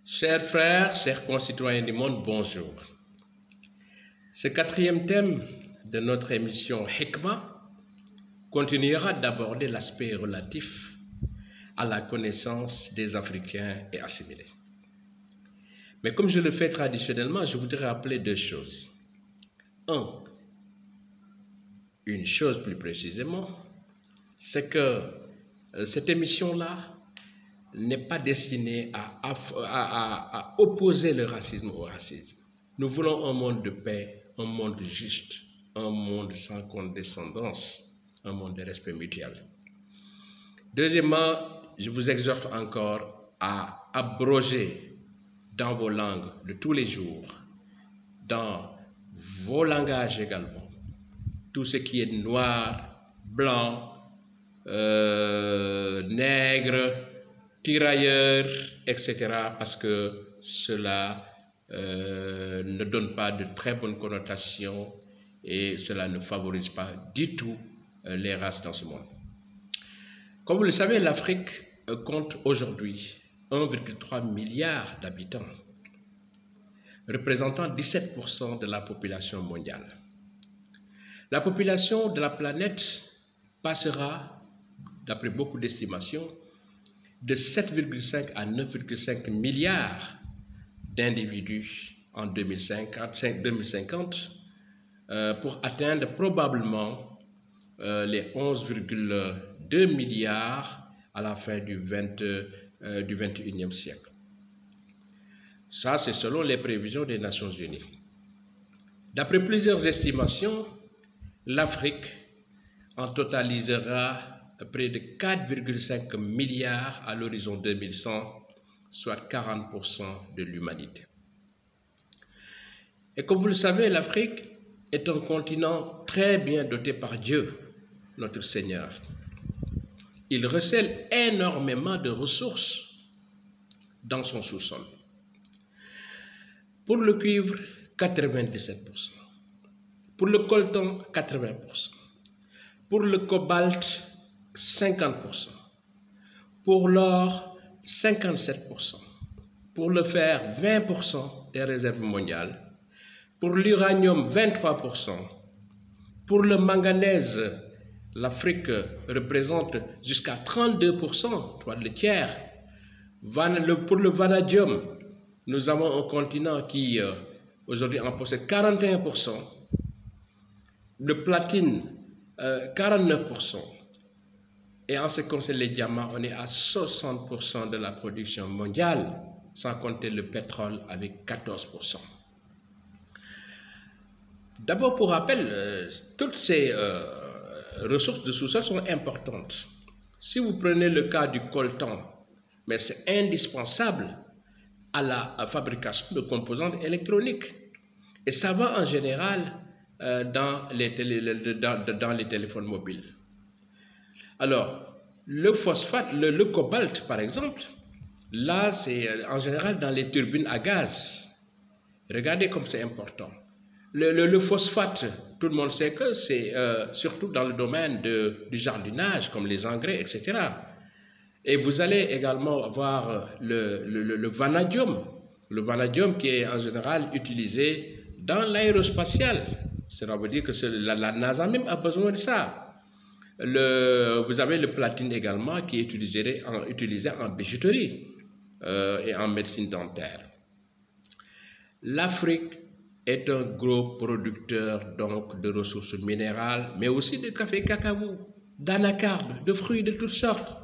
Chers frères, chers concitoyens du monde, bonjour. Ce quatrième thème de notre émission Hikma continuera d'aborder l'aspect relatif à la connaissance des Africains et assimilés. Mais comme je le fais traditionnellement, je voudrais rappeler deux choses. Une chose plus précisément, c'est que cette émission-là n'est pas destinée à opposer le racisme au racisme. Nous voulons un monde de paix, un monde juste, un monde sans condescendance, un monde de respect mutuel. Deuxièmement, je vous exhorte encore à abroger dans vos langues de tous les jours, dans vos langages également, tout ce qui est noir, blanc, nègre, tirailleurs, etc. parce que cela ne donne pas de très bonnes connotations et cela ne favorise pas du tout les races dans ce monde. Comme vous le savez, l'Afrique compte aujourd'hui 1,3 milliard d'habitants, représentant 17% de la population mondiale. La population de la planète passera, d'après beaucoup d'estimations, de 7,5 à 9,5 milliards d'individus en 2050 pour atteindre probablement les 11,2 milliards à la fin du 21e siècle. Ça, c'est selon les prévisions des Nations Unies. D'après plusieurs estimations, l'Afrique en totalisera près de 4,5 milliards à l'horizon 2100, soit 40% de l'humanité. Et comme vous le savez, l'Afrique est un continent très bien doté par Dieu, notre Seigneur. Il recèle énormément de ressources dans son sous-sol. Pour le cuivre, 97%. Pour le coltan, 80%. Pour le cobalt, 50%. Pour l'or, 57%. Pour le fer, 20% des réserves mondiales. Pour l'uranium, 23%. Pour le manganèse, l'Afrique représente jusqu'à 32%, soit le tiers. Pour le vanadium, nous avons un continent qui aujourd'hui en possède 41%. Le platine, 49%. Et en ce qui concerne les diamants, on est à 60% de la production mondiale, sans compter le pétrole avec 14%. D'abord, pour rappel, toutes ces ressources de sous-sol sont importantes. Si vous prenez le cas du coltan, mais c'est indispensable à la fabrication de composantes électroniques. Et ça va en général dans les téléphones mobiles. Alors, le phosphate, le cobalt par exemple, là c'est en général dans les turbines à gaz. Regardez comme c'est important. Le phosphate, tout le monde sait que c'est surtout dans le domaine du jardinage, comme les engrais, etc. Et vous allez également avoir le vanadium. Le vanadium qui est en général utilisé dans l'aérospatial. Cela veut dire que la NASA même a besoin de ça. Vous avez le platine également qui est utilisé en bijouterie et en médecine dentaire. L'Afrique est un gros producteur donc de ressources minérales, mais aussi de café cacao, d'anacarde, de fruits de toutes sortes,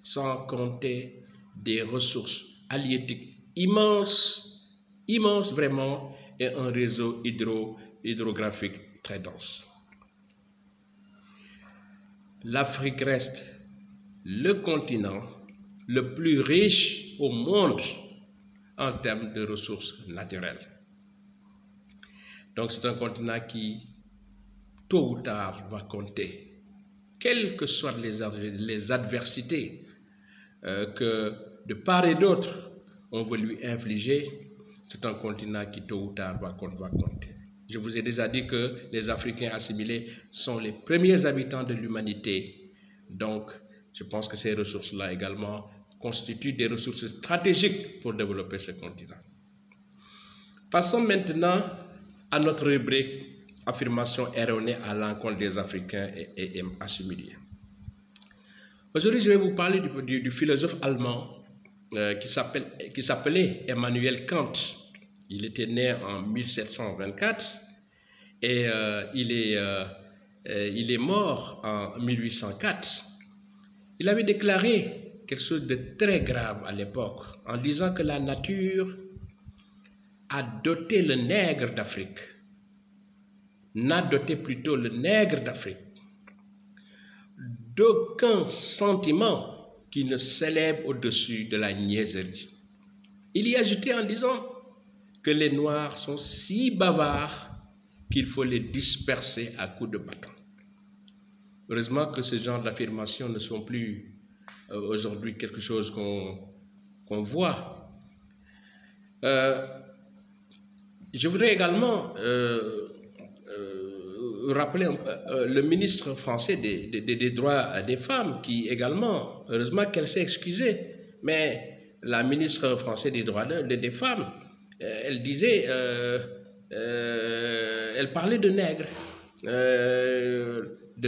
sans compter des ressources halieutiques immenses, immenses vraiment, et un réseau hydrographique très dense. L'Afrique reste le continent le plus riche au monde en termes de ressources naturelles. Donc c'est un continent qui, tôt ou tard, va compter. Quelles que soient les adversités que de part et d'autre on veut lui infliger, c'est un continent qui, tôt ou tard, va compter. Je vous ai déjà dit que les Africains assimilés sont les premiers habitants de l'humanité. Donc, je pense que ces ressources-là également constituent des ressources stratégiques pour développer ce continent. Passons maintenant à notre rubrique affirmation erronée à l'encontre des Africains et assimilés. Aujourd'hui, je vais vous parler du philosophe allemand qui s'appelait Emmanuel Kant. Il était né en 1724 et il est mort en 1804. Il avait déclaré quelque chose de très grave à l'époque en disant que la nature a doté le nègre d'Afrique, n'a doté plutôt le nègre d'Afrique d'aucun sentiment qui ne s'élève au-dessus de la niaiserie. Il y ajoutait en disant que les Noirs sont si bavards qu'il faut les disperser à coups de bâton. Heureusement que ce genre d'affirmations ne sont plus aujourd'hui quelque chose qu'on voit. Je voudrais également rappeler le ministre français des droits des femmes qui également, heureusement qu'elle s'est excusée, mais la ministre française des droits des femmes, elle disait, elle parlait de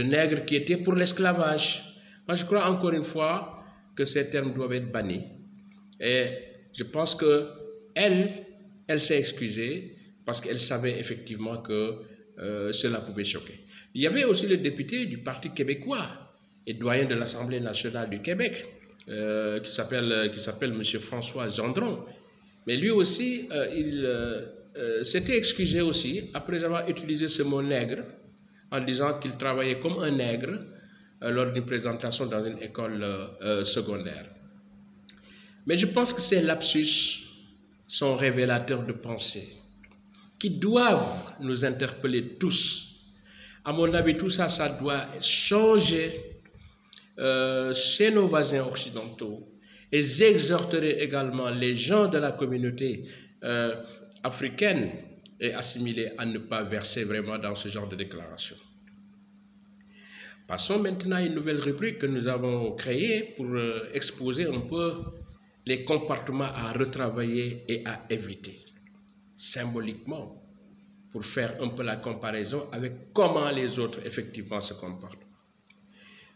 nègres qui étaient pour l'esclavage. Moi, je crois encore une fois que ces termes doivent être bannis. Et je pense que elle s'est excusée parce qu'elle savait effectivement que cela pouvait choquer. Il y avait aussi le député du Parti québécois et doyen de l'Assemblée nationale du Québec qui s'appelle M. François Gendron. Mais lui aussi, il s'était excusé aussi après avoir utilisé ce mot nègre en disant qu'il travaillait comme un nègre lors d'une présentation dans une école secondaire. Mais je pense que ces lapsus sont révélateurs de pensées qui doivent nous interpeller tous. À mon avis, tout ça, ça doit changer chez nos voisins occidentaux. Et j'exhorterai également les gens de la communauté africaine et assimilée à ne pas verser vraiment dans ce genre de déclaration. Passons maintenant à une nouvelle rubrique que nous avons créée pour exposer un peu les comportements à retravailler et à éviter, symboliquement, pour faire un peu la comparaison avec comment les autres effectivement se comportent.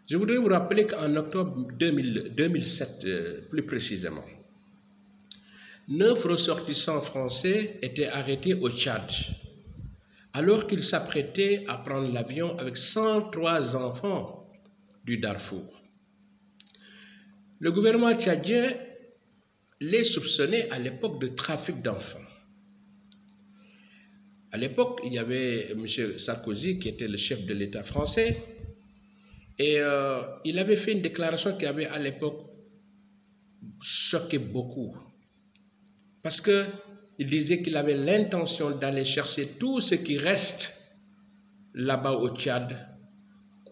Je voudrais vous rappeler qu'en octobre 2007, plus précisément, 9 ressortissants français étaient arrêtés au Tchad, alors qu'ils s'apprêtaient à prendre l'avion avec 103 enfants du Darfour. Le gouvernement tchadien les soupçonnait à l'époque de trafic d'enfants. À l'époque, il y avait M. Sarkozy qui était le chef de l'État français et il avait fait une déclaration qui avait à l'époque choqué beaucoup parce qu'il disait qu'il avait l'intention d'aller chercher tout ce qui reste là-bas au Tchad,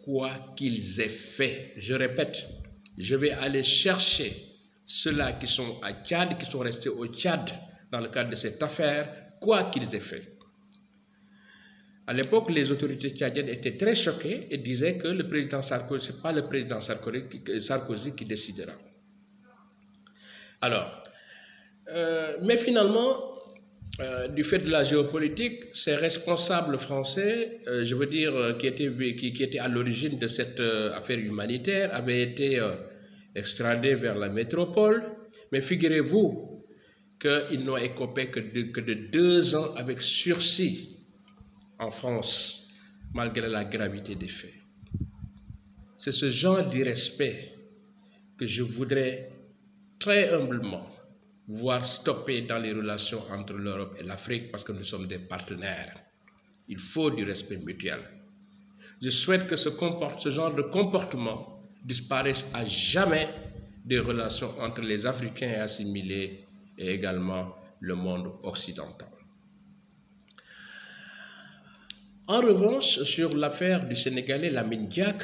quoi qu'ils aient fait. Je répète, je vais aller chercher ceux-là qui sont à Tchad, qui sont restés au Tchad dans le cadre de cette affaire, quoi qu'ils aient fait. À l'époque, les autorités tchadiennes étaient très choquées et disaient que le président Sarkozy, ce n'est pas le président Sarkozy qui décidera. Alors, mais finalement, du fait de la géopolitique, ces responsables français, je veux dire, qui étaient à l'origine de cette affaire humanitaire, avaient été extradés vers la métropole. Mais figurez-vous qu'ils n'ont écopé que de 2 ans avec sursis en France, malgré la gravité des faits. C'est ce genre d'irrespect que je voudrais très humblement voir stopper dans les relations entre l'Europe et l'Afrique parce que nous sommes des partenaires. Il faut du respect mutuel. Je souhaite que ce genre de comportement disparaisse à jamais des relations entre les Africains et assimilés et également le monde occidental. En revanche, sur l'affaire du Sénégalais Lamine Diack,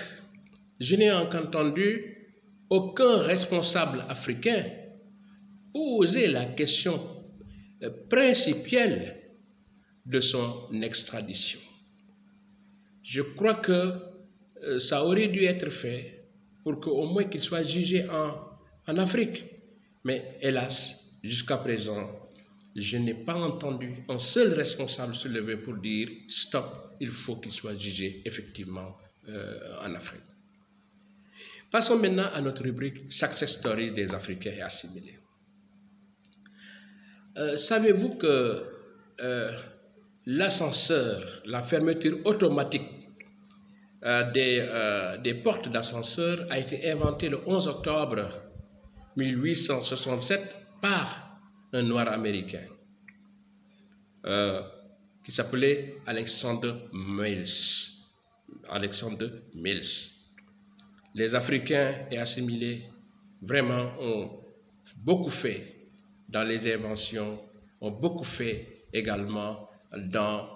je n'ai entendu aucun responsable africain poser la question principielle de son extradition. Je crois que ça aurait dû être fait pour qu'au moins qu'il soit jugé en Afrique. Mais hélas, jusqu'à présent, je n'ai pas entendu un seul responsable se lever pour dire « stop, il faut qu'il soit jugé effectivement en Afrique ». Passons maintenant à notre rubrique « Success Stories des Africains et assimilés ». Savez-vous que l'ascenseur, la fermeture automatique des portes d'ascenseur a été inventée le 11 octobre 1867 par un noir américain qui s'appelait Alexander Mills. Alexander Mills. Les Africains et assimilés vraiment ont beaucoup fait dans les inventions, ont beaucoup fait également dans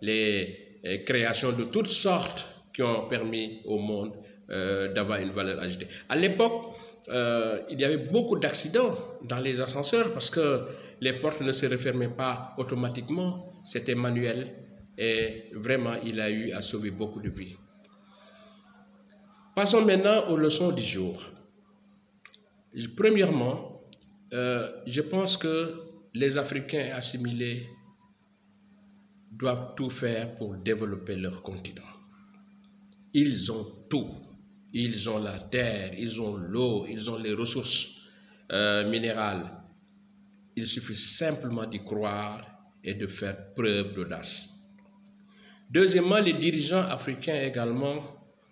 les créations de toutes sortes qui ont permis au monde d'avoir une valeur ajoutée. À l'époque, il y avait beaucoup d'accidents dans les ascenseurs parce que les portes ne se refermaient pas automatiquement, c'était manuel et vraiment il a eu à sauver beaucoup de vies. Passons maintenant aux leçons du jour. Premièrement, je pense que les Africains assimilés doivent tout faire pour développer leur continent. Ils ont tout. Ils ont la terre, ils ont l'eau, ils ont les ressources minérales. Il suffit simplement d'y croire et de faire preuve d'audace. Deuxièmement, les dirigeants africains également,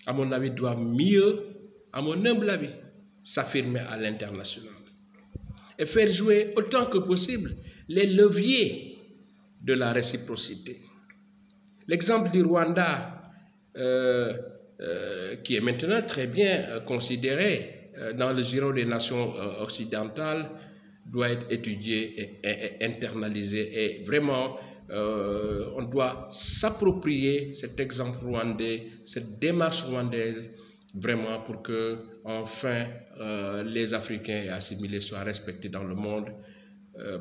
à mon avis, doivent mieux, à mon humble avis, s'affirmer à l'international et faire jouer autant que possible les leviers de la réciprocité. L'exemple du Rwanda, qui est maintenant très bien considéré dans le giron des nations occidentales, doit être étudié et internalisé. Et vraiment, on doit s'approprier cet exemple rwandais, cette démarche rwandaise, vraiment pour que, enfin, les Africains et assimilés soient respectés dans le monde.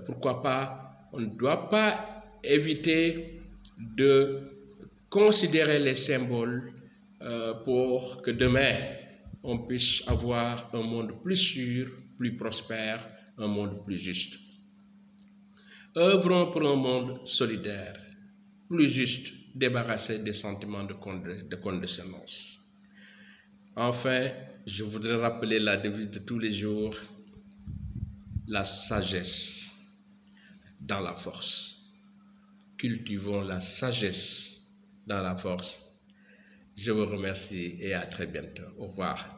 Pourquoi pas, on ne doit pas éviter de considérer les symboles pour que demain, on puisse avoir un monde plus sûr, plus prospère, un monde plus juste. Œuvrons pour un monde solidaire, plus juste, débarrassé des sentiments de condescendance. Enfin, je voudrais rappeler la devise de tous les jours, la sagesse dans la force. Cultivons la sagesse dans la force. Je vous remercie et à très bientôt. Au revoir.